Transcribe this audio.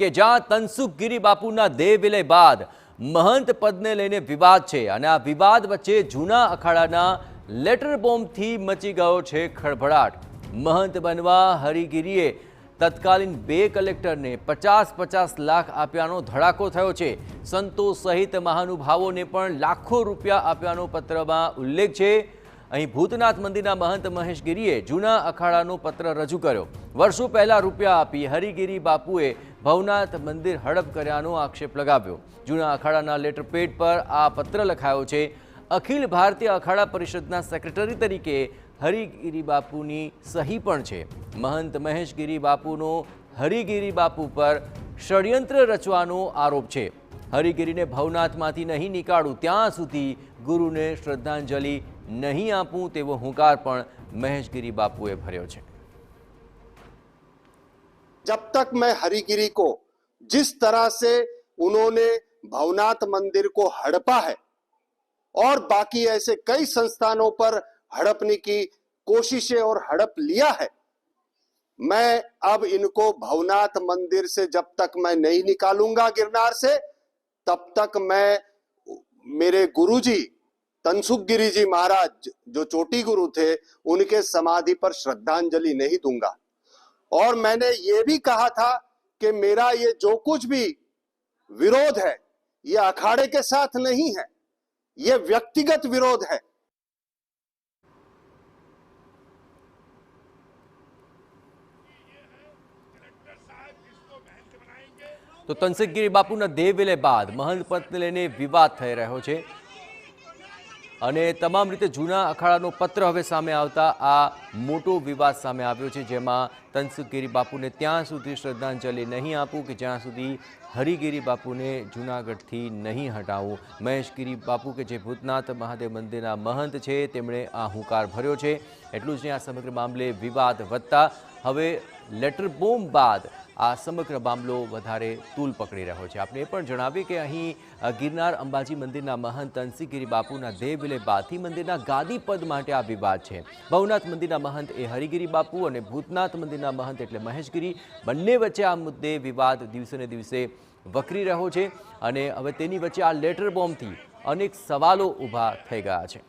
કે જ્યાં તનસુખ ગિરી બાપુના દેહ વિલય બાદ महंत पदने लईने विवाद छे अने आ विवाद वच्चे जूना अखाड़ाना लेटर बॉम्बथी मची गयो छे खळभळाट। महंत बनवा हरिगिरीए तत्कालीन 2 कलेक्टरने 50-50 लाख आप्यानो धड़ाको थयो छे। संतो सहित महानुभावोने पण लाखों रूपिया आप्यानो पत्रमां उल्लेख छे। અહીં ભૂતનાથ મંદિરના મહંત મહેશ ગિરીએ જૂના અખાડાનો પત્ર રજૂ કર્યો। વર્ષો પહેલા રૂપિયા આપી હરિગીરી બાપુએ ભવનાથ મંદિર હડપ કર્યાનો આક્ષેપ લગાવ્યો। જૂના અખાડાના લેટર પેડ પર આ પત્ર લખાયો છે। અખિલ ભારતીય અખાડા પરિષદના સેક્રેટરી તરીકે હરિગીરી બાપુની સહી પણ છે। મહંત મહેશ ગિરી બાપુનો હરિગીરી બાપુ પર ષડયંત્ર રચવાનો આરોપ છે। હરિગીરીને ભવનાથમાંથી નહીં નીકાળું ત્યાં સુધી ગુરુને શ્રદ્ધાંજલિ नहीं आपू तेवो हुंकार पण महेशगिरी बापुए भर्यो छे। जब तक मैं हरिगिरी को जिस तरह से उन्होंने भवनाथ मंदिर को हड़पा है और बाकी ऐसे कई संस्थानों पर हड़पने की कोशिशें और हड़प लिया है, मैं अब इनको भवनाथ मंदिर से जब तक मैं नहीं निकालूंगा गिरनार से, तब तक मैं मेरे गुरुजी तनसुख गिरी जी महाराज जो चोटी गुरु थे उनके समाधि पर श्रद्धांजलि नहीं दूंगा। और मैंने ये भी कहा था कि मेरा ये जो कुछ भी विरोध है ये अखाड़े के साथ नहीं है, ये व्यक्तिगत विरोध है। तो तनसुख गिरी बापूना देह विलय बाद महंत पदने लईने विवाद थई रह्यो छे અને તમામ રીતે જૂના અખાડાનો પત્ર હવે સામે આવતા આ મોટો વિવાદ સામે આવ્યો છે, જેમાં તનસુખ ગિરી બાપુને ત્યાં સુધી શ્રદ્ધાંજલિ નહીં આપું કે જ્યાં સુધી હરિગીરી બાપુને જૂનાગઢથી નહીં હટાવું। મહેશ ગિરી બાપુ કે જે ભૂતનાથ મહાદેવ મંદિરના મહંત છે તેમણે આ હુંકાર ભર્યો છે। એટલું જ નહીં, આ સમગ્ર મામલે વિવાદ વધતા હવે લેટર બોમ્બ બાદ આ સમગ્ર મામલો વધારે તૂલ પકડી રહ્યો છે। આપણે એ પણ જણાવીએ કે અહીં ગિરનાર અંબાજી મંદિરના મહંત તનસુખ ગિરી બાપુના દેહ વિલય બાદથી મંદિરના ગાદી પદ માટે આ વિવાદ છે। ભવનાથ મંદિરના મહંત એ હરિગીરી બાપુ અને ભૂતનાથ મંદિરના મહંત એટલે મહેશગીરી, બંને વચ્ચે આ મુદ્દે વિવાદ દિવસે ને દિવસે વકરી રહ્યો છે અને હવે તેની વચ્ચે આ લેટર બોમ્બથી અનેક સવાલો ઊભા થઈ ગયા છે।